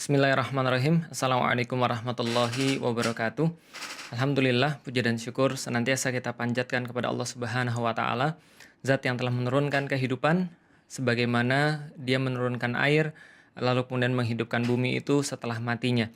Bismillahirrahmanirrahim. Assalamualaikum warahmatullahi wabarakatuh. Alhamdulillah, puja dan syukur senantiasa kita panjatkan kepada Allah Subhanahu wa taala, zat yang telah menurunkan kehidupan sebagaimana Dia menurunkan air lalu kemudian menghidupkan bumi itu setelah matinya.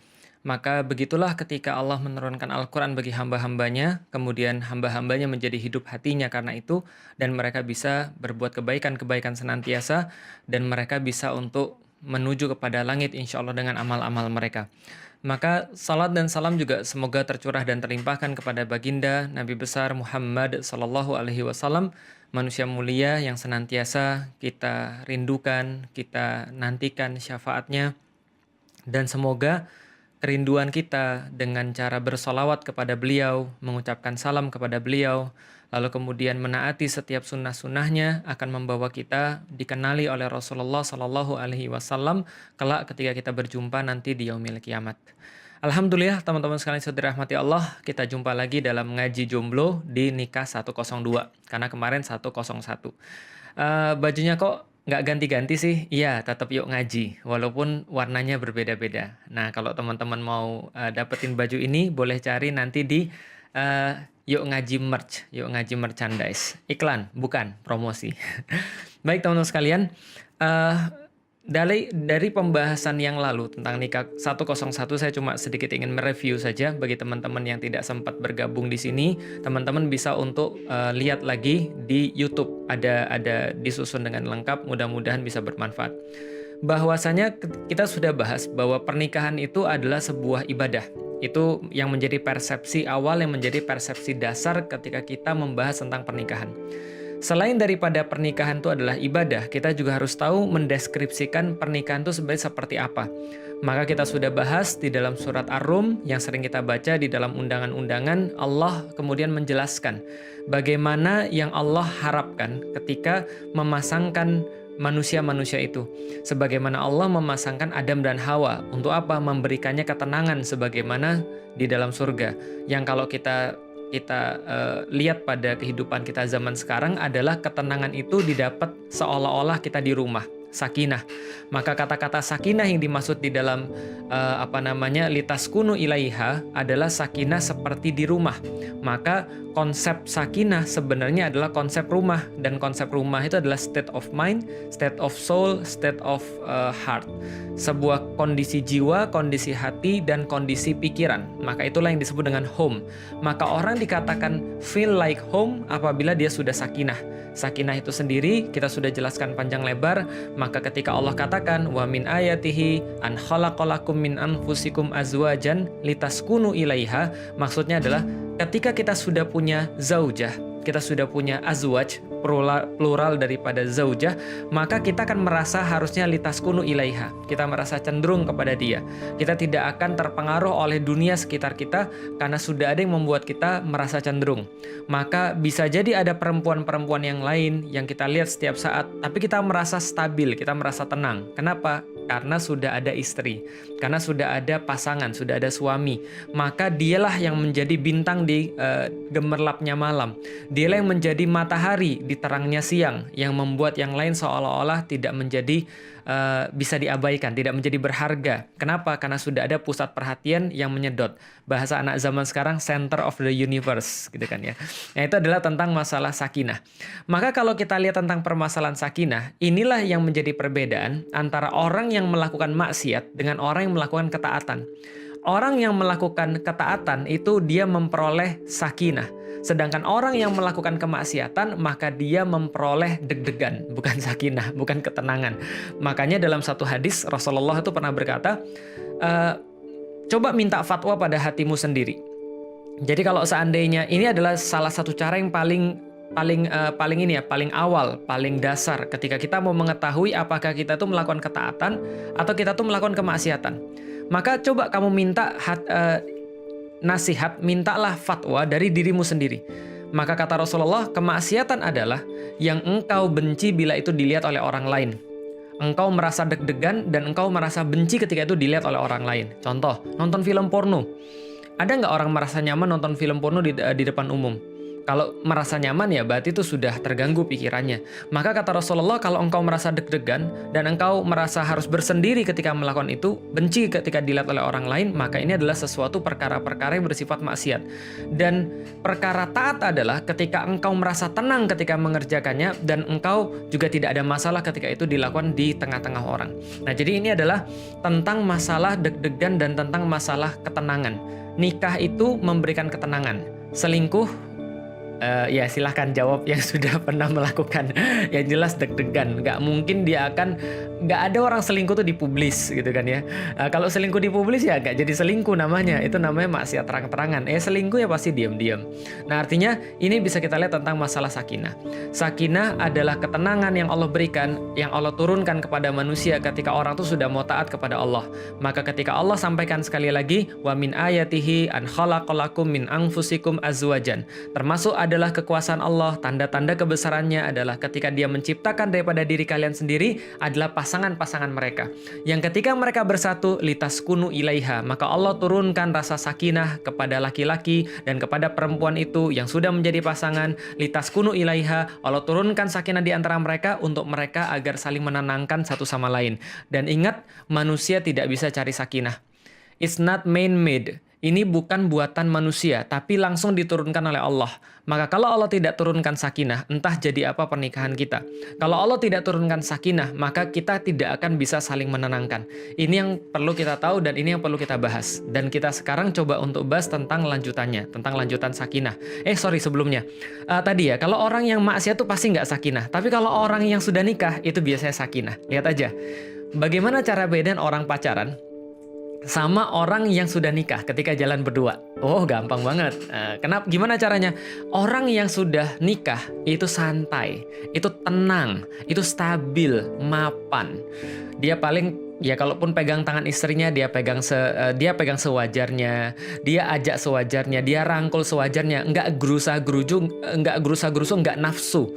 Maka begitulah ketika Allah menurunkan Al-Quran bagi hamba-hambanya, kemudian hamba-hambanya menjadi hidup hatinya karena itu, dan mereka bisa berbuat kebaikan-kebaikan senantiasa, dan mereka bisa untuk menuju kepada langit insya Allah dengan amal-amal mereka. Maka salat dan salam juga semoga tercurah dan terlimpahkan kepada baginda Nabi besar Muhammad Sallallahu Alaihi Wasallam, manusia mulia yang senantiasa kita rindukan, kita nantikan syafaatnya, dan semoga kerinduan kita dengan cara bersolawat kepada beliau, mengucapkan salam kepada beliau, lalu kemudian menaati setiap sunnah-sunnahnya akan membawa kita dikenali oleh Rasulullah Sallallahu Alaihi Wasallam kelak ketika kita berjumpa nanti di yaumil kiamat. Alhamdulillah teman-teman sekalian saudara rahmati Allah, kita jumpa lagi dalam ngaji jomblo di nikah 102 karena kemarin 101. Bajunya kok nggak ganti-ganti sih? Iya, tetap yuk ngaji, walaupun warnanya berbeda-beda. Nah, kalau teman-teman mau dapetin baju ini, boleh cari nanti di Yuk Ngaji Merch, Yuk Ngaji Merchandise. Iklan, bukan promosi. Baik teman-teman sekalian, dari pembahasan yang lalu tentang nikah 101, saya cuma sedikit ingin mereview saja bagi teman-teman yang tidak sempat bergabung di sini. Teman-teman bisa untuk lihat lagi di YouTube, ada disusun dengan lengkap, mudah-mudahan bisa bermanfaat. Bahwasanya kita sudah bahas bahwa pernikahan itu adalah sebuah ibadah. Itu yang menjadi persepsi awal, yang menjadi persepsi dasar ketika kita membahas tentang pernikahan. Selain daripada pernikahan itu adalah ibadah, kita juga harus tahu mendeskripsikan pernikahan itu sebenarnya seperti apa. Maka kita sudah bahas di dalam surat Ar-Rum yang sering kita baca di dalam undangan-undangan, Allah kemudian menjelaskan bagaimana yang Allah harapkan ketika memasangkan manusia-manusia itu. Sebagaimana Allah memasangkan Adam dan Hawa. Untuk apa? Memberikannya ketenangan sebagaimana di dalam surga. Yang kalau kita lihat pada kehidupan kita zaman sekarang adalah ketenangan itu didapat seolah-olah kita di rumah. Sakinah. Maka kata-kata sakinah yang dimaksud di dalam litaskunu ilaiha adalah sakinah seperti di rumah. Maka konsep sakinah sebenarnya adalah konsep rumah, dan konsep rumah itu adalah state of mind, state of soul, state of heart. Sebuah kondisi jiwa, kondisi hati, dan kondisi pikiran. Maka itulah yang disebut dengan home. Maka orang dikatakan feel like home apabila dia sudah sakinah. Sakinah itu sendiri kita sudah jelaskan panjang lebar. Maka ketika Allah katakan wa min ayatihi an khalaqalakum min anfusikum azwajan litaskunu ilaiha, maksudnya adalah ketika kita sudah punya zaujah, kita sudah punya azwaj, plural daripada zaujah, maka kita akan merasa harusnya litaskunu ilaiha. Kita merasa cenderung kepada dia. Kita tidak akan terpengaruh oleh dunia sekitar kita karena sudah ada yang membuat kita merasa cenderung. Maka bisa jadi ada perempuan-perempuan yang lain yang kita lihat setiap saat, tapi kita merasa stabil, kita merasa tenang. Kenapa? Karena sudah ada istri, karena sudah ada pasangan, sudah ada suami. Maka dialah yang menjadi bintang di gemerlapnya malam. Dialah yang menjadi matahari di terangnya siang, yang membuat yang lain seolah-olah tidak menjadi bisa diabaikan, tidak menjadi berharga. Kenapa? Karena sudah ada pusat perhatian yang menyedot. Bahasa anak zaman sekarang, center of the universe, gitu kan ya. Nah, itu adalah tentang masalah sakinah. Maka kalau kita lihat tentang permasalahan sakinah, inilah yang menjadi perbedaan antara orang yang melakukan maksiat dengan orang yang melakukan ketaatan. Orang yang melakukan ketaatan itu dia memperoleh sakinah. Sedangkan orang yang melakukan kemaksiatan, maka dia memperoleh deg-degan, bukan sakinah, bukan ketenangan. Makanya dalam satu hadis, Rasulullah itu pernah berkata, coba minta fatwa pada hatimu sendiri. Jadi kalau seandainya ini adalah salah satu cara yang paling awal, paling dasar ketika kita mau mengetahui apakah kita tuh melakukan ketaatan atau kita tuh melakukan kemaksiatan. Maka coba kamu minta nasihat, mintalah fatwa dari dirimu sendiri. Maka kata Rasulullah, kemaksiatan adalah yang engkau benci bila itu dilihat oleh orang lain. Engkau merasa deg-degan dan engkau merasa benci ketika itu dilihat oleh orang lain. Contoh, nonton film porno. Ada nggak orang merasa nyaman nonton film porno di depan umum? Kalau merasa nyaman ya berarti itu sudah terganggu pikirannya. Maka kata Rasulullah, kalau engkau merasa deg-degan dan engkau merasa harus bersendiri ketika melakukan itu, benci ketika dilihat oleh orang lain, maka ini adalah sesuatu perkara-perkara yang bersifat maksiat. Dan perkara taat adalah ketika engkau merasa tenang ketika mengerjakannya dan engkau juga tidak ada masalah ketika itu dilakukan di tengah-tengah orang. Nah, jadi ini adalah tentang masalah deg-degan dan tentang masalah ketenangan. Nikah itu memberikan ketenangan. Selingkuh, ya silahkan jawab yang sudah pernah melakukan. Yang jelas deg-degan. Nggak ada orang selingkuh tuh dipublis gitu kan ya. Kalau selingkuh dipublis ya nggak jadi selingkuh namanya. Itu namanya maksiat terang-terangan. Selingkuh ya pasti diam-diam. Nah, artinya ini bisa kita lihat tentang masalah sakinah. Sakinah adalah ketenangan yang Allah berikan, yang Allah turunkan kepada manusia ketika orang tuh sudah mau taat kepada Allah. Maka ketika Allah sampaikan sekali lagi, wa min ayatihi an khalaqalakum min anfusikum azwajan. Termasuk adalah kekuasaan Allah, tanda-tanda kebesarannya adalah ketika Dia menciptakan daripada diri kalian sendiri adalah pasangan-pasangan mereka. Yang ketika mereka bersatu, litaskunu ilaiha, maka Allah turunkan rasa sakinah kepada laki-laki dan kepada perempuan itu yang sudah menjadi pasangan, litaskunu ilaiha, Allah turunkan sakinah di antara mereka untuk mereka agar saling menenangkan satu sama lain. Dan ingat, manusia tidak bisa cari sakinah. It's not man-made. Ini bukan buatan manusia, tapi langsung diturunkan oleh Allah. Maka kalau Allah tidak turunkan sakinah, entah jadi apa pernikahan kita. Kalau Allah tidak turunkan sakinah, maka kita tidak akan bisa saling menenangkan. Ini yang perlu kita tahu dan ini yang perlu kita bahas. Dan kita sekarang coba untuk bahas tentang lanjutannya, tentang lanjutan sakinah. Sebelumnya. Tadi ya, kalau orang yang maksiat itu pasti nggak sakinah. Tapi kalau orang yang sudah nikah, itu biasanya sakinah. Lihat aja, bagaimana cara bedain orang pacaran sama orang yang sudah nikah ketika jalan berdua. Gampang banget. Gimana caranya? Orang yang sudah nikah itu santai, itu tenang, itu stabil, mapan. Dia paling kalaupun pegang tangan istrinya, dia pegang sewajarnya, dia ajak sewajarnya, dia rangkul sewajarnya, nggak gerusa-gerusu, nggak nafsu.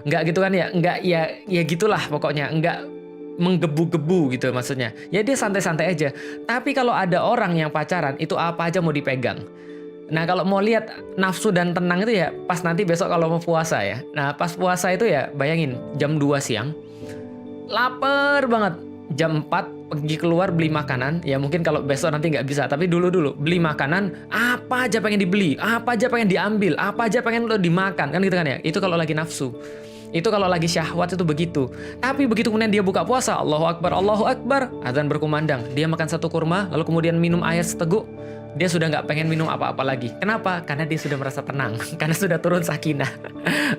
Nggak gitu kan ya? Nggak ya gitulah pokoknya, nggak menggebu-gebu gitu maksudnya. Ya dia santai-santai aja. Tapi kalau ada orang yang pacaran, itu apa aja mau dipegang. Nah, kalau mau lihat nafsu dan tenang itu ya pas nanti besok kalau mau puasa ya. Nah, pas puasa itu ya bayangin jam 2 siang. Lapar banget. Jam 4 pergi keluar beli makanan. Ya mungkin kalau besok nanti nggak bisa, tapi dulu beli makanan, apa aja pengen dibeli, apa aja pengen diambil, apa aja pengen lo dimakan, kan gitu kan ya. Itu kalau lagi nafsu. Itu kalau lagi syahwat itu begitu. Tapi begitu kemudian dia buka puasa, Allahu Akbar, azan berkumandang. Dia makan satu kurma, lalu kemudian minum air seteguk. Dia sudah nggak pengen minum apa-apa lagi. Kenapa? Karena dia sudah merasa tenang. Karena sudah turun sakinah.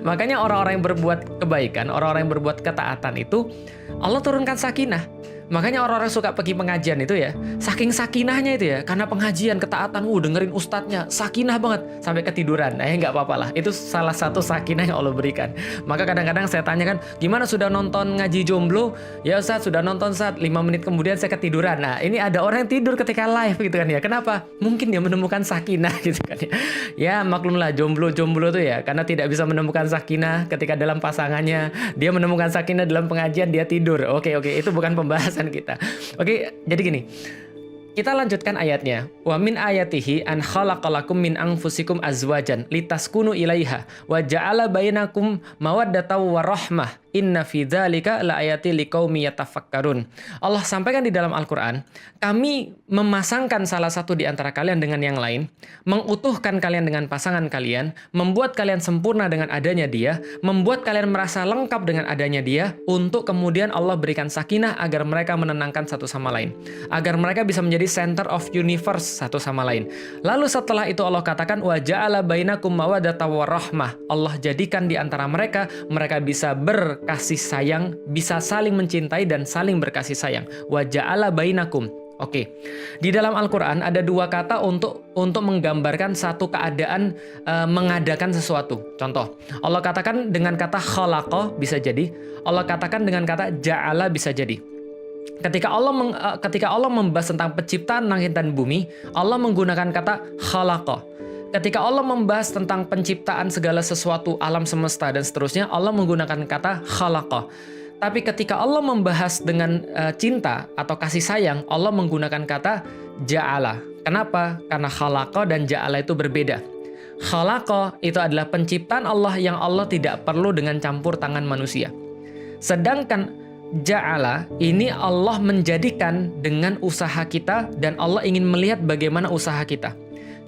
Makanya orang-orang yang berbuat kebaikan, orang-orang yang berbuat ketaatan itu, Allah turunkan sakinah. Makanya orang-orang suka pergi pengajian itu ya, saking sakinahnya itu ya, karena pengajian, ketaatan, dengerin ustadznya, sakinah banget, sampai ketiduran. Nah, nggak apa-apa lah, itu salah satu sakinah yang Allah berikan. Maka kadang-kadang saya tanyakan, gimana sudah nonton ngaji jomblo? Ya Ustadz, sudah nonton 5 menit kemudian saya ketiduran. Nah, ini ada orang yang tidur ketika live gitu kan ya, kenapa? Mungkin dia menemukan sakinah gitu kan ya. Ya maklumlah jomblo-jomblo tuh ya, karena tidak bisa menemukan sakinah ketika dalam pasangannya, dia menemukan sakinah dalam pengajian, dia tidur. Oke, itu bukan pembahasan kita. Oke, jadi gini. Kita lanjutkan ayatnya. Wa min ayatihi an khalaqalakum min anfusikum azwajan litaskunu ilaiha wa ja'ala bainakum mawaddatan wa rahmah. Inna fi dzalika laayatil liqaumi yatafakkarun. Allah sampaikan di dalam Al-Qur'an, kami memasangkan salah satu di antara kalian dengan yang lain, mengutuhkan kalian dengan pasangan kalian, membuat kalian sempurna dengan adanya Dia, membuat kalian merasa lengkap dengan adanya Dia, untuk kemudian Allah berikan sakinah agar mereka menenangkan satu sama lain, agar mereka bisa menjadi center of universe satu sama lain. Lalu setelah itu Allah katakan wa ja'ala bainakum mawaddatan wa rahmah. Allah jadikan di antara mereka bisa berkasih sayang, bisa saling mencintai dan saling berkasih sayang. Wa ja'ala bainakum. Oke. Di dalam Al-Qur'an ada 2 kata untuk menggambarkan satu keadaan mengadakan sesuatu. Contoh, Allah katakan dengan kata khalaqa bisa jadi, Allah katakan dengan kata ja'ala bisa jadi. Ketika Allah membahas tentang penciptaan langit dan bumi, Allah menggunakan kata khalaqa. Ketika Allah membahas tentang penciptaan segala sesuatu, alam semesta dan seterusnya, Allah menggunakan kata khalaqa. Tapi ketika Allah membahas dengan cinta atau kasih sayang, Allah menggunakan kata ja'ala. Kenapa? Karena khalaqa dan ja'ala itu berbeda. Khalaqa itu adalah penciptaan Allah yang Allah tidak perlu dengan campur tangan manusia. Sedangkan ja'ala ini Allah menjadikan dengan usaha kita dan Allah ingin melihat bagaimana usaha kita.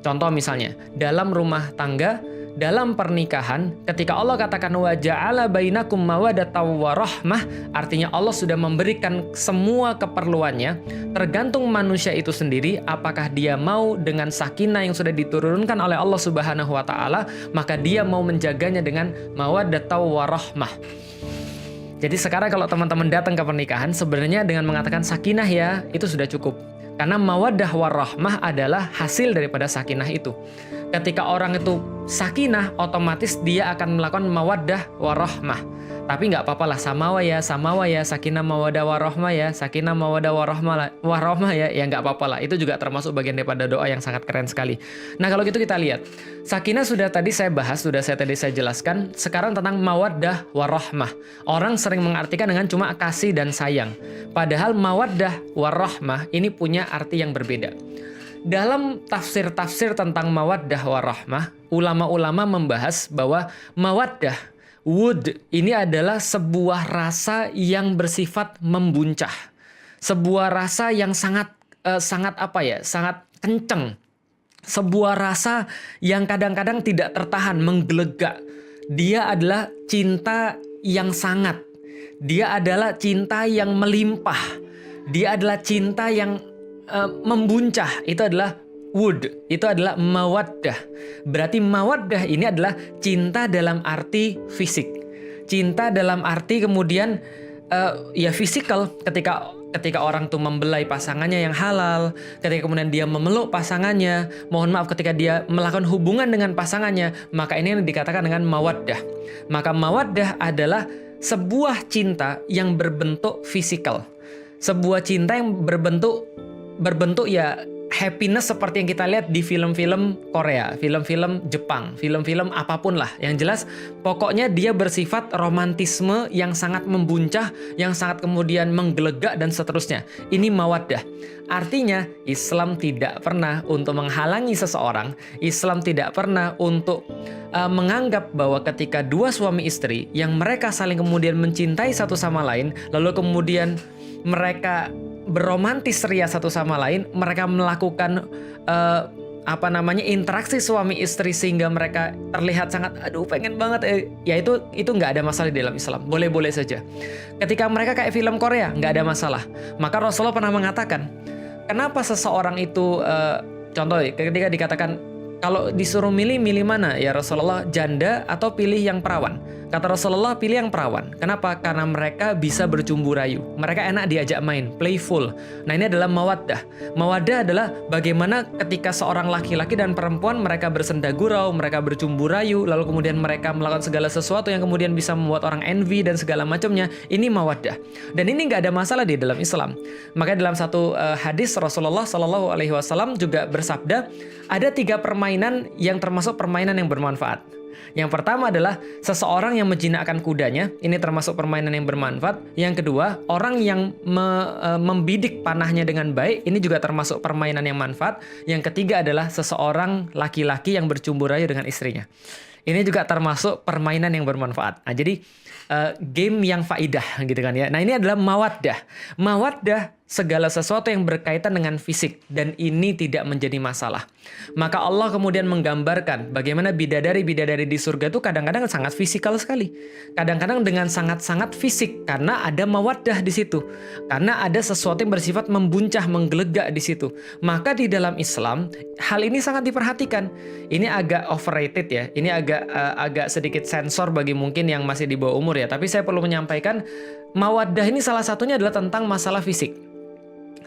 Contoh misalnya, dalam rumah tangga, dalam pernikahan, ketika Allah katakan wa ja'ala bainakum mawaddatan wa rahmah, artinya Allah sudah memberikan semua keperluannya, tergantung manusia itu sendiri apakah dia mau dengan sakinah yang sudah diturunkan oleh Allah Subhanahu wa taala, maka dia mau menjaganya dengan mawaddatan wa rahmah. Jadi sekarang kalau teman-teman datang ke pernikahan, sebenarnya dengan mengatakan sakinah ya, itu sudah cukup. Karena mawaddah warahmah adalah hasil daripada sakinah itu. Ketika orang itu sakinah, otomatis dia akan melakukan mawaddah warahmah. Tapi nggak apa-apa lah, samawa ya, sakinah mawaddah warahmah ya, sakinah mawaddah warahmah ya, ya nggak apa-apa lah. Itu juga termasuk bagian daripada doa yang sangat keren sekali. Nah kalau gitu kita lihat, sakinah sudah tadi saya bahas, sudah saya jelaskan. Sekarang tentang mawaddah warahmah. Orang sering mengartikan dengan cuma kasih dan sayang. Padahal mawaddah warahmah ini punya arti yang berbeda. Dalam tafsir-tafsir tentang mawaddah warahmah, ulama-ulama membahas bahwa mawaddah, wud, ini adalah sebuah rasa yang bersifat membuncah. Sebuah rasa yang sangat sangat kenceng. Sebuah rasa yang kadang-kadang tidak tertahan, menggelegak. Dia adalah cinta yang sangat. Dia adalah cinta yang melimpah. Dia adalah cinta yang membuncah. Itu adalah wud, itu adalah mawaddah. Berarti mawaddah ini adalah cinta dalam arti fisik. Cinta dalam arti kemudian ya fisikal, ketika orang tuh membelai pasangannya yang halal, ketika kemudian dia memeluk pasangannya, mohon maaf ketika dia melakukan hubungan dengan pasangannya, maka ini yang dikatakan dengan mawaddah. Maka mawaddah adalah sebuah cinta yang berbentuk fisikal. Sebuah cinta yang berbentuk ya happiness seperti yang kita lihat di film-film Korea, film-film Jepang, film-film apapun lah. Yang jelas pokoknya dia bersifat romantisme yang sangat membuncah, yang sangat kemudian menggelegak dan seterusnya. Ini mawaddah. Artinya Islam tidak pernah untuk menghalangi seseorang, Islam tidak pernah untuk menganggap bahwa ketika dua suami istri yang mereka saling kemudian mencintai satu sama lain, lalu kemudian mereka berromantis ria satu sama lain, mereka melakukan interaksi suami istri sehingga mereka terlihat sangat pengen banget, ya itu nggak ada masalah di dalam Islam, boleh-boleh saja. Ketika mereka kayak film Korea, nggak ada masalah. Maka Rasulullah pernah mengatakan, kenapa seseorang itu contoh ketika dikatakan kalau disuruh milih mana ya Rasulullah, janda atau pilih yang perawan? Kata Rasulullah, pilih yang perawan. Kenapa? Karena mereka bisa bercumbu rayu. Mereka enak diajak main, playful. Nah ini adalah mawaddah. Mawaddah adalah bagaimana ketika seorang laki-laki dan perempuan mereka bersenda gurau, mereka bercumbu rayu, lalu kemudian mereka melakukan segala sesuatu yang kemudian bisa membuat orang envy dan segala macamnya. Ini mawaddah. Dan ini nggak ada masalah di dalam Islam. Makanya dalam satu hadis Rasulullah SAW juga bersabda, ada 3 permainan yang termasuk permainan yang bermanfaat. Yang pertama adalah seseorang yang menjinakkan kudanya, ini termasuk permainan yang bermanfaat. Yang kedua, orang yang membidik panahnya dengan baik, ini juga termasuk permainan yang manfaat. Yang ketiga adalah seseorang laki-laki yang bercumbu rayu dengan istrinya. Ini juga termasuk permainan yang bermanfaat. Nah, jadi game yang faidah gitu kan ya. Nah, ini adalah mawaddah. Mawaddah segala sesuatu yang berkaitan dengan fisik dan ini tidak menjadi masalah. Maka Allah kemudian menggambarkan bagaimana bidadari-bidadari di surga itu kadang-kadang sangat fisikal sekali. Kadang-kadang dengan sangat-sangat fisik karena ada mawaddah di situ. Karena ada sesuatu yang bersifat membuncah, menggelegak di situ. Maka di dalam Islam hal ini sangat diperhatikan. Ini agak overrated ya. Ini agak sedikit sensor bagi mungkin yang masih di bawah umur ya. Tapi saya perlu menyampaikan mawaddah ini salah satunya adalah tentang masalah fisik.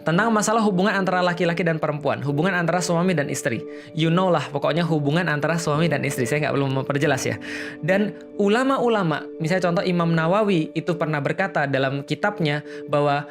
Tentang masalah hubungan antara laki-laki dan perempuan, hubungan antara suami dan istri. You know lah, pokoknya hubungan antara suami dan istri. Saya nggak perlu memperjelas ya. Dan ulama-ulama, misalnya contoh Imam Nawawi itu pernah berkata dalam kitabnya bahwa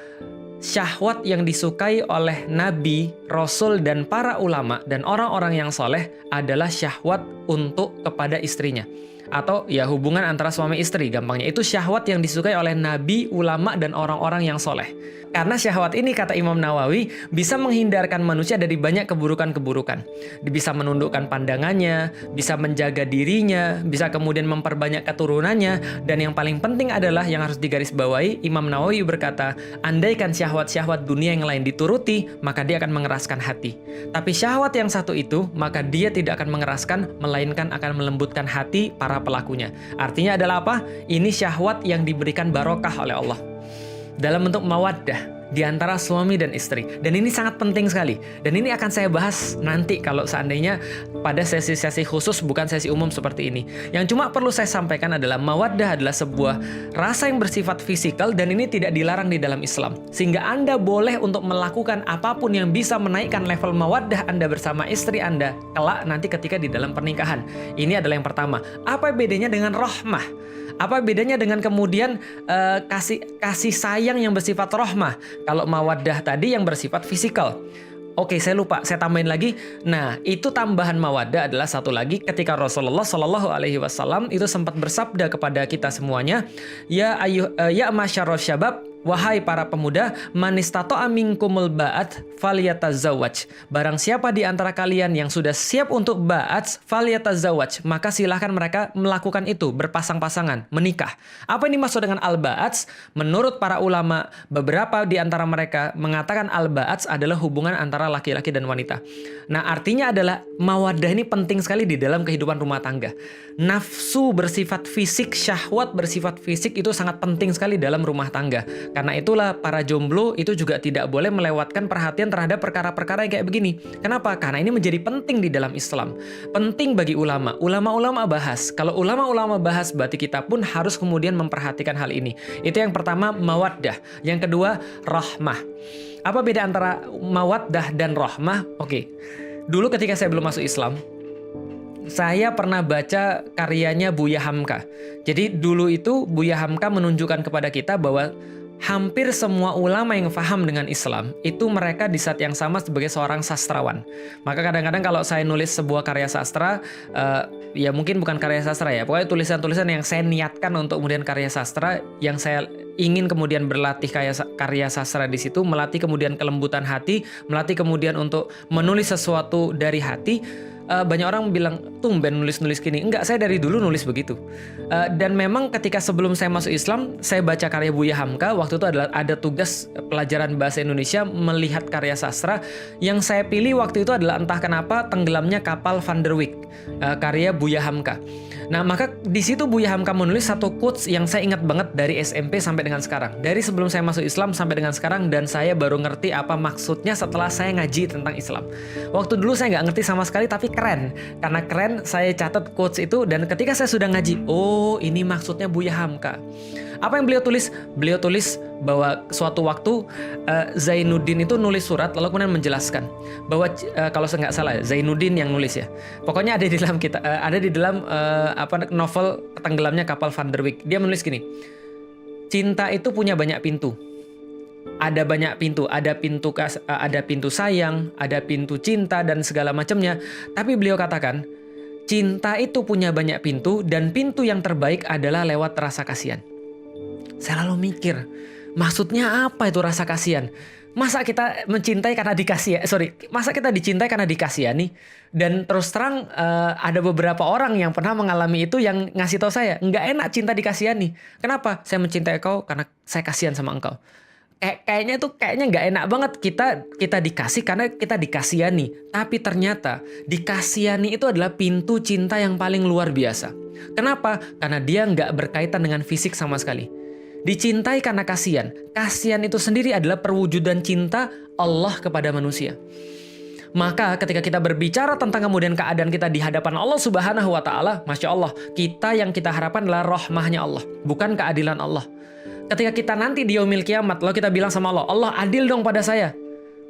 syahwat yang disukai oleh Nabi, Rasul, dan para ulama dan orang-orang yang soleh adalah syahwat untuk kepada istrinya. atau ya hubungan antara suami istri gampangnya. Itu syahwat yang disukai oleh nabi, ulama, dan orang-orang yang soleh. Karena syahwat ini, kata Imam Nawawi, bisa menghindarkan manusia dari banyak keburukan-keburukan. Bisa menundukkan pandangannya, bisa menjaga dirinya, bisa kemudian memperbanyak keturunannya, dan yang paling penting adalah yang harus digarisbawahi, Imam Nawawi berkata, andaikan syahwat-syahwat dunia yang lain dituruti, maka dia akan mengeraskan hati. Tapi syahwat yang satu itu, maka dia tidak akan mengeraskan, melainkan akan melembutkan hati para pelakunya. Artinya adalah apa? Ini syahwat yang diberikan barokah oleh Allah dalam bentuk mawaddah di antara suami dan istri. Dan ini sangat penting sekali. Dan ini akan saya bahas nanti kalau seandainya pada sesi-sesi khusus, bukan sesi umum seperti ini. Yang cuma perlu saya sampaikan adalah mawaddah adalah sebuah rasa yang bersifat fisikal dan ini tidak dilarang di dalam Islam. Sehingga Anda boleh untuk melakukan apapun yang bisa menaikkan level mawaddah Anda bersama istri Anda kelak nanti ketika di dalam pernikahan. Ini adalah yang pertama. Apa bedanya dengan rahmah? Apa bedanya dengan kemudian kasih sayang yang bersifat rahmah? Kalau mawaddah tadi yang bersifat fisikal. Oke, saya lupa, saya tambahin lagi. Nah, itu tambahan mawaddah adalah satu lagi ketika Rasulullah Shallallahu Alaihi Wasallam itu sempat bersabda kepada kita semuanya, ya masyarul syabab, wahai para pemuda, man istata'a minkumul ba'at falyatazawwaj. Barang siapa di antara kalian yang sudah siap untuk ba'at falyatazawwaj, maka silahkan mereka melakukan itu, berpasang-pasangan, menikah. Apa ini maksud dengan al-ba'at? Menurut para ulama, beberapa di antara mereka mengatakan al-ba'at adalah hubungan antara laki-laki dan wanita. Nah, artinya adalah mawaddah ini penting sekali di dalam kehidupan rumah tangga. Nafsu bersifat fisik, syahwat bersifat fisik itu sangat penting sekali dalam rumah tangga. Karena itulah para jomblo itu juga tidak boleh melewatkan perhatian terhadap perkara-perkara yang kayak begini. Kenapa? Karena ini menjadi penting di dalam Islam. Penting bagi ulama. Ulama-ulama bahas. Kalau ulama-ulama bahas, berarti kita pun harus kemudian memperhatikan hal ini. Itu yang pertama, mawaddah. Yang kedua, rahmah. Apa beda antara mawaddah dan rahmah? Oke. Dulu ketika saya belum masuk Islam, saya pernah baca karyanya Buya Hamka. Jadi dulu itu Buya Hamka menunjukkan kepada kita bahwa hampir semua ulama yang paham dengan Islam itu mereka di saat yang sama sebagai seorang sastrawan. Maka kadang-kadang kalau saya nulis sebuah karya sastra, ya mungkin bukan karya sastra ya, pokoknya tulisan-tulisan yang saya niatkan untuk kemudian karya sastra, yang saya ingin kemudian berlatih karya sastra di situ, melatih kemudian kelembutan hati, melatih kemudian untuk menulis sesuatu dari hati. Banyak orang bilang, tumben nulis-nulis gini. Enggak, saya dari dulu nulis begitu. Dan memang ketika sebelum saya masuk Islam, saya baca karya Buya Hamka. Waktu itu adalah ada tugas pelajaran bahasa Indonesia melihat karya sastra. Yang saya pilih waktu itu adalah entah kenapa Tenggelamnya Kapal Van der Wijk, karya Buya Hamka. Nah, maka di situ Buya Hamka menulis satu quotes yang saya ingat banget dari SMP sampai dengan sekarang. Dari sebelum saya masuk Islam sampai dengan sekarang, dan saya baru ngerti apa maksudnya setelah saya ngaji tentang Islam. Waktu dulu saya nggak ngerti sama sekali, tapi keren. Karena keren, saya catat quotes itu, dan ketika saya sudah ngaji, oh ini maksudnya Buya Hamka. Apa yang beliau tulis? Beliau tulis bahwa suatu waktu Zainuddin itu nulis surat lalu kemudian menjelaskan bahwa kalau saya nggak salah Zainuddin yang nulis ya. Pokoknya ada di dalam novel Tenggelamnya Kapal Van der Wijk. Dia menulis gini. Cinta itu punya banyak pintu. Ada banyak pintu, ada pintu sayang, ada pintu cinta dan segala macamnya. Tapi beliau katakan, cinta itu punya banyak pintu dan pintu yang terbaik adalah lewat rasa kasihan. Saya lalu mikir, maksudnya apa itu rasa kasihan? Masa kita mencintai karena masa kita dicintai karena dikasihani? Dan terus terang ada beberapa orang yang pernah mengalami itu yang ngasih tahu saya, nggak enak cinta dikasihani. Kenapa? Saya mencintai kau karena saya kasihan sama engkau. Kayaknya nggak enak banget kita dikasih karena kita dikasihani. Tapi ternyata dikasihani itu adalah pintu cinta yang paling luar biasa. Kenapa? Karena dia nggak berkaitan dengan fisik sama sekali. Dicintai karena kasihan. Kasihan itu sendiri adalah perwujudan cinta Allah kepada manusia. Maka ketika kita berbicara tentang kemudian keadaan kita di hadapan Allah Subhanahu wa Ta'ala, Masya Allah, yang kita harapkan adalah rahmahnya Allah, bukan keadilan Allah. Ketika kita nanti di yaumil kiamat, lalu kita bilang sama Allah, Allah adil dong pada saya.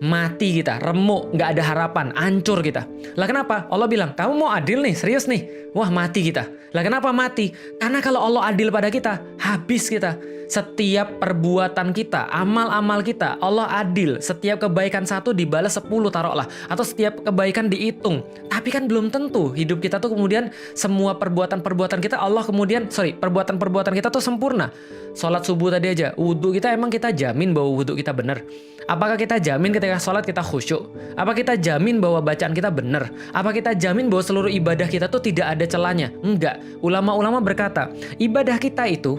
Mati kita, remuk, nggak ada harapan, hancur kita. Lah kenapa? Allah bilang, kamu mau adil nih, serius nih? Wah mati kita. Lah kenapa mati? Karena kalau Allah adil pada kita, habis kita. Setiap perbuatan kita, amal-amal kita, Allah adil. Setiap kebaikan 1 dibalas 10 taruhlah. Atau setiap kebaikan dihitung. Tapi Tapi kan belum tentu hidup kita tuh kemudian semua perbuatan-perbuatan kita perbuatan-perbuatan kita tuh sempurna. Sholat subuh tadi aja, wudhu kita emang kita jamin bahwa wudhu kita benar? Apakah kita jamin ketika sholat kita khusyuk? Apa kita jamin bahwa bacaan kita benar? Apa kita jamin bahwa seluruh ibadah kita tuh tidak ada celahnya? Enggak. Ulama-ulama berkata, ibadah kita itu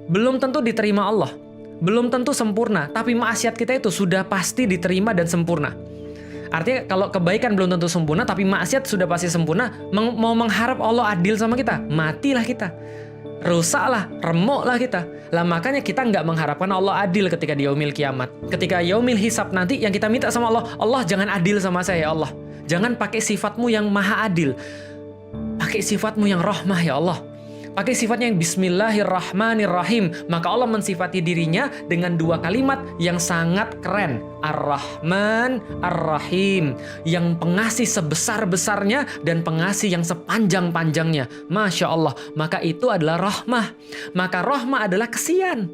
belum tentu diterima Allah. Belum tentu sempurna, tapi maksiat kita itu sudah pasti diterima dan sempurna. Artinya kalau kebaikan belum tentu sempurna, tapi maksiat sudah pasti sempurna, mau mengharap Allah adil sama kita, matilah kita. Rusaklah, remuklah kita. Lah makanya kita nggak mengharapkan Allah adil ketika di yaumil kiamat. Ketika yaumil hisab nanti yang kita minta sama Allah, Allah jangan adil sama saya ya Allah. Jangan pakai sifatmu yang maha adil. Pakai sifatmu yang rahmah ya Allah. Pakai sifatnya yang bismillahirrahmanirrahim. Maka Allah mensifati dirinya dengan dua kalimat yang sangat keren. Ar-Rahman, Ar-Rahim. Yang pengasih sebesar-besarnya dan pengasih yang sepanjang-panjangnya. Masya Allah. Maka itu adalah rahmah. Maka rahmah adalah kesian.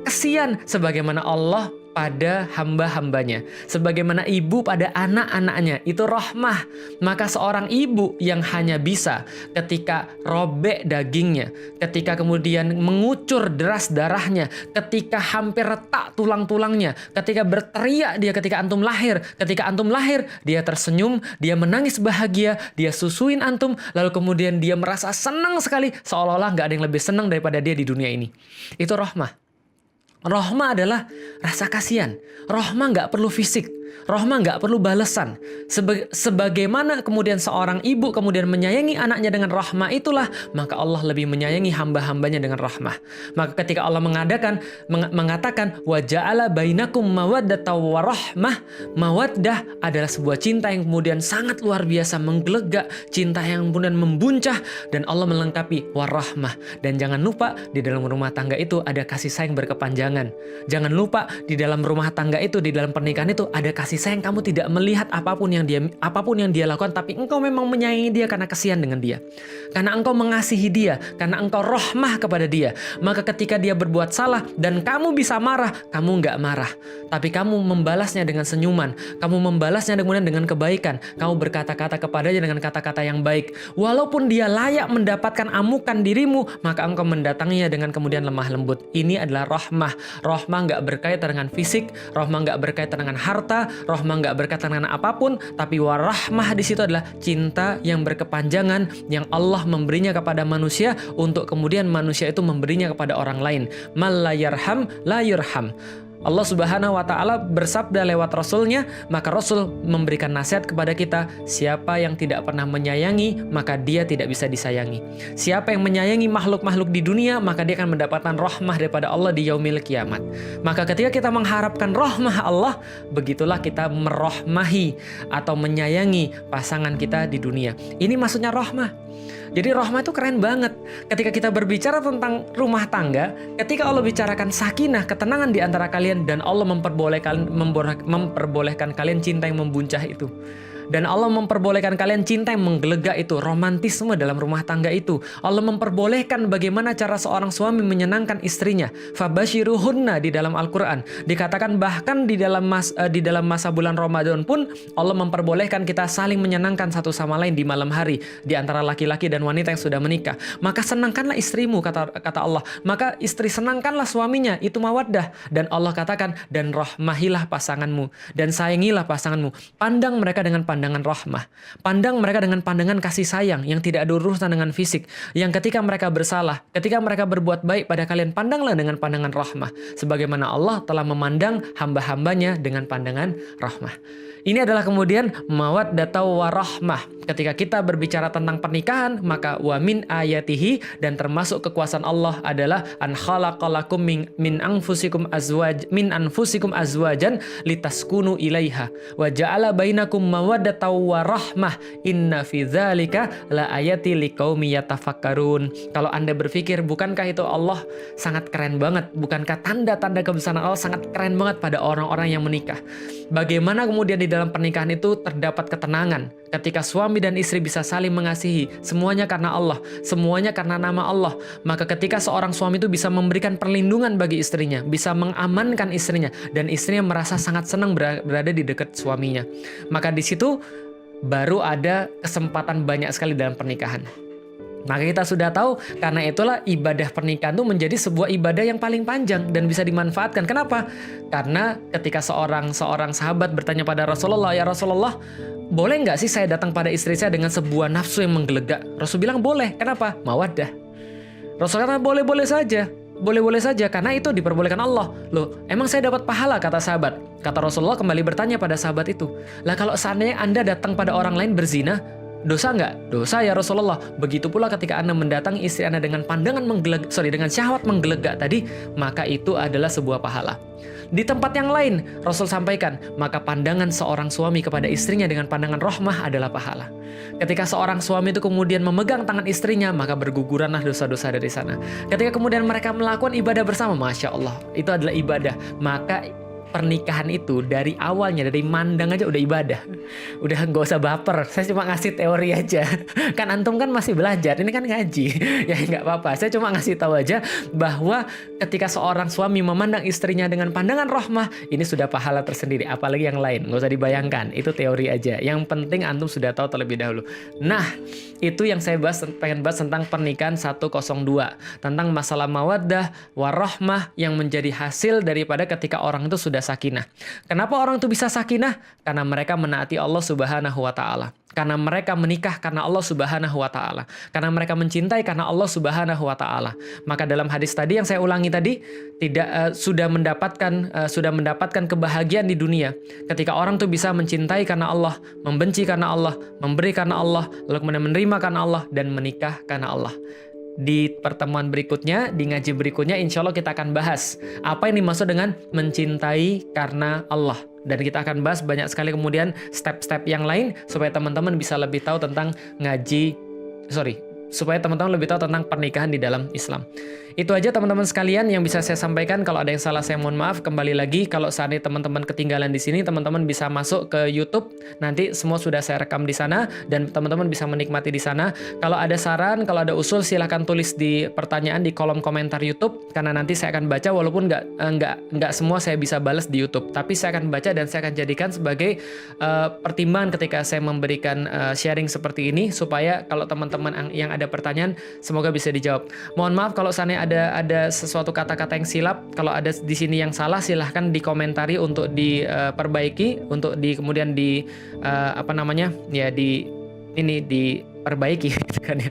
Kesian sebagaimana Allah pada hamba-hambanya, sebagaimana ibu pada anak-anaknya, itu rahmah. Maka seorang ibu yang hanya bisa ketika robek dagingnya, ketika kemudian mengucur deras darahnya, ketika hampir retak tulang-tulangnya, ketika berteriak dia ketika antum lahir dia tersenyum, dia menangis bahagia, dia susuin antum, lalu kemudian dia merasa senang sekali, seolah-olah nggak ada yang lebih senang daripada dia di dunia ini. Itu rahmah. Rahmah adalah rasa kasihan. Rahmah nggak perlu fisik. Rahmah nggak perlu balasan. Sebagaimana kemudian seorang ibu kemudian menyayangi anaknya dengan rahmah itulah, maka Allah lebih menyayangi hamba-hambanya dengan rahmah. Maka ketika Allah mengatakan wa ja'ala bainakum mawaddatan wa rahmah, mawaddah adalah sebuah cinta yang kemudian sangat luar biasa menggelegak, cinta yang kemudian membuncah, dan Allah melengkapi warahmah. Dan jangan lupa di dalam rumah tangga itu ada kasih sayang berkepanjangan. Jangan lupa di dalam rumah tangga itu, di dalam pernikahan itu ada kasih sayang. Kamu tidak melihat apapun yang dia lakukan, tapi engkau memang menyayangi dia karena kasihan dengan dia, karena engkau mengasihi dia, karena engkau rahmah kepada dia. Maka ketika dia berbuat salah dan kamu bisa marah, kamu nggak marah, tapi kamu membalasnya dengan senyuman, kamu membalasnya kemudian dengan kebaikan, kamu berkata-kata kepadanya dengan kata-kata yang baik. Walaupun dia layak mendapatkan amukan dirimu, maka engkau mendatanginya dengan kemudian lemah lembut. Ini adalah rahmah. Rahmah nggak berkaitan dengan fisik, rahmah nggak berkaitan dengan harta, rahmah nggak berkaitan dengan apapun, tapi warahmah di situ adalah cinta yang berkepanjangan yang Allah memberinya kepada manusia untuk kemudian manusia itu memberinya kepada orang lain. Man la yarham la yurham. Allah Subhanahu wa Ta'ala bersabda lewat Rasulnya, maka Rasul memberikan nasihat kepada kita, siapa yang tidak pernah menyayangi, maka dia tidak bisa disayangi. Siapa yang menyayangi makhluk-makhluk di dunia, maka dia akan mendapatkan rahmah daripada Allah di yaumil kiamat. Maka ketika kita mengharapkan rahmah Allah, begitulah kita merahmahi atau menyayangi pasangan kita di dunia. Ini maksudnya rahmah. Jadi rahmah itu keren banget. Ketika kita berbicara tentang rumah tangga, ketika Allah bicarakan sakinah, ketenangan di antara kalian, dan Allah memperbolehkan kalian cinta yang membuncah itu. Dan Allah memperbolehkan kalian cinta yang menggelegak itu, romantisme dalam rumah tangga itu. Allah memperbolehkan bagaimana cara seorang suami menyenangkan istrinya. Fabashiruhunna di dalam Al-Quran. Dikatakan bahkan di dalam masa bulan Ramadan pun Allah memperbolehkan kita saling menyenangkan satu sama lain di malam hari di antara laki-laki dan wanita yang sudah menikah. Maka senangkanlah istrimu, kata Allah. Maka istri senangkanlah suaminya, itu mawaddah. Dan Allah katakan, dan rahmahilah pasanganmu, dan sayangilah pasanganmu. Pandang mereka dengan pandangan rahmah. Pandang mereka dengan pandangan kasih sayang yang tidak ada urusan dengan fisik. Yang ketika mereka bersalah, ketika mereka berbuat baik pada kalian, pandanglah dengan pandangan rahmah. Sebagaimana Allah telah memandang hamba-hambanya dengan pandangan rahmah. Ini adalah kemudian mawaddatan warahmah. Ketika kita berbicara tentang pernikahan, maka wa min ayatihi, dan termasuk kekuasaan Allah adalah an khalaqalakum min anfusikum azwajan litaskunu ilaiha wa ja'ala bainakum mawaddatan warahmah inna fi dzalika la ayati liqaumi yatafakkarun. Kalau Anda berpikir, bukankah itu Allah sangat keren banget? Bukankah tanda-tanda kebesaran Allah sangat keren banget pada orang-orang yang menikah? Bagaimana kemudian di dalam pernikahan itu terdapat ketenangan ketika suami dan istri bisa saling mengasihi, semuanya karena Allah, semuanya karena nama Allah. Maka ketika seorang suami itu bisa memberikan perlindungan bagi istrinya, bisa mengamankan istrinya, dan istrinya merasa sangat senang berada di dekat suaminya, maka di situ baru ada kesempatan banyak sekali dalam pernikahan. Maka kita sudah tahu, karena itulah ibadah pernikahan itu menjadi sebuah ibadah yang paling panjang dan bisa dimanfaatkan. Kenapa? Karena ketika seorang sahabat bertanya pada Rasulullah, "Ya Rasulullah, boleh nggak sih saya datang pada istri saya dengan sebuah nafsu yang menggelegak?" Rasul bilang boleh. Kenapa? Mawaddah. Rasul kata boleh-boleh saja. Boleh-boleh saja, karena itu diperbolehkan Allah. Loh, emang saya dapat pahala, kata sahabat. Kata Rasulullah kembali bertanya pada sahabat itu, "Lah kalau seandainya Anda datang pada orang lain berzina, dosa nggak?" "Dosa ya Rasulullah." "Begitu pula ketika Anda mendatangi istri Anda dengan pandangan dengan syahwat menggelegak tadi, maka itu adalah sebuah pahala." Di tempat yang lain, Rasul sampaikan, maka pandangan seorang suami kepada istrinya dengan pandangan rahmah adalah pahala. Ketika seorang suami itu kemudian memegang tangan istrinya, maka berguguranlah dosa-dosa dari sana. Ketika kemudian mereka melakukan ibadah bersama, Masya Allah, itu adalah ibadah. Maka pernikahan itu dari awalnya, dari mandang aja udah ibadah. Udah nggak usah baper, saya cuma ngasih teori aja. Kan antum kan masih belajar, ini kan ngaji. Ya nggak apa-apa, saya cuma ngasih tahu aja bahwa ketika seorang suami memandang istrinya dengan pandangan rahmah, ini sudah pahala tersendiri, apalagi yang lain. Nggak usah dibayangkan, itu teori aja. Yang penting antum sudah tahu terlebih dahulu. Nah, itu yang saya pengen bahas tentang pernikahan 102. Tentang masalah mawaddah, warahmah yang menjadi hasil daripada ketika orang itu sudah sakinah. Kenapa orang itu bisa sakinah? Karena mereka menaati Allah Subhanahu wa taala. Karena mereka menikah karena Allah Subhanahu wa taala. Karena mereka mencintai karena Allah Subhanahu wa taala. Maka dalam hadis tadi yang saya ulangi tadi, sudah mendapatkan kebahagiaan di dunia. Ketika orang tuh bisa mencintai karena Allah, membenci karena Allah, memberi karena Allah, lalu kemudian menerima karena Allah dan menikah karena Allah. Di pertemuan berikutnya, di ngaji berikutnya, insya Allah kita akan bahas apa yang dimaksud dengan mencintai karena Allah. Dan kita akan bahas banyak sekali kemudian step-step yang lain supaya teman-teman bisa lebih tahu tentang supaya teman-teman lebih tahu tentang pernikahan di dalam Islam. Itu aja teman-teman sekalian yang bisa saya sampaikan. Kalau ada yang salah saya mohon maaf. Kembali lagi, kalau seandainya teman-teman ketinggalan di sini, teman-teman bisa masuk ke YouTube. Nanti semua sudah saya rekam di sana dan teman-teman bisa menikmati di sana. Kalau ada saran, kalau ada usul, silahkan tulis di pertanyaan di kolom komentar YouTube, karena nanti saya akan baca, walaupun nggak semua saya bisa balas di YouTube, tapi saya akan baca dan saya akan jadikan sebagai pertimbangan ketika saya memberikan sharing seperti ini, supaya kalau teman-teman yang ada pertanyaan semoga bisa dijawab. Mohon maaf kalau seandainya ada sesuatu kata-kata yang silap, kalau ada di sini yang salah silahkan dikomentari untuk diperbaiki, untuk kemudian diperbaiki kan ya.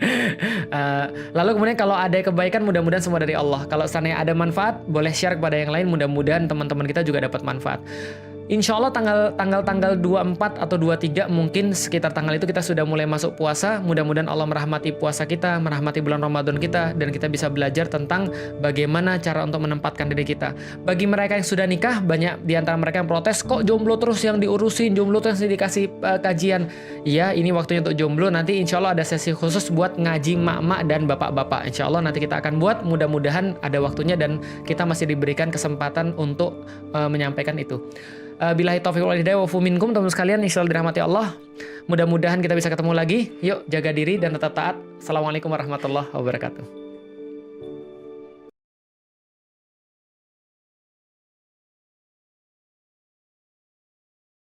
Lalu kemudian kalau ada kebaikan, mudah-mudahan semua dari Allah. Kalau seandainya ada manfaat, boleh share kepada yang lain, mudah-mudahan teman-teman kita juga dapat manfaat. Insya Allah tanggal 24 atau 23 mungkin sekitar tanggal itu kita sudah mulai masuk puasa. Mudah-mudahan Allah merahmati puasa kita, merahmati bulan Ramadan kita, dan kita bisa belajar tentang bagaimana cara untuk menempatkan diri kita. Bagi mereka yang sudah nikah, banyak di antara mereka yang protes, kok jomblo terus yang diurusin, jomblo terus yang dikasih kajian. Ya, ini waktunya untuk jomblo. Nanti insya Allah ada sesi khusus buat ngaji mak-mak dan bapak-bapak. Insya Allah nanti kita akan buat, mudah-mudahan ada waktunya dan kita masih diberikan kesempatan untuk menyampaikan itu. Billahi taufiq wal hidayah wa fu minkum, teman-teman sekalian, insyaallah dirahmati Allah. Mudah-mudahan kita bisa ketemu lagi. Yuk jaga diri dan tetap taat. Assalamualaikum warahmatullahi wabarakatuh.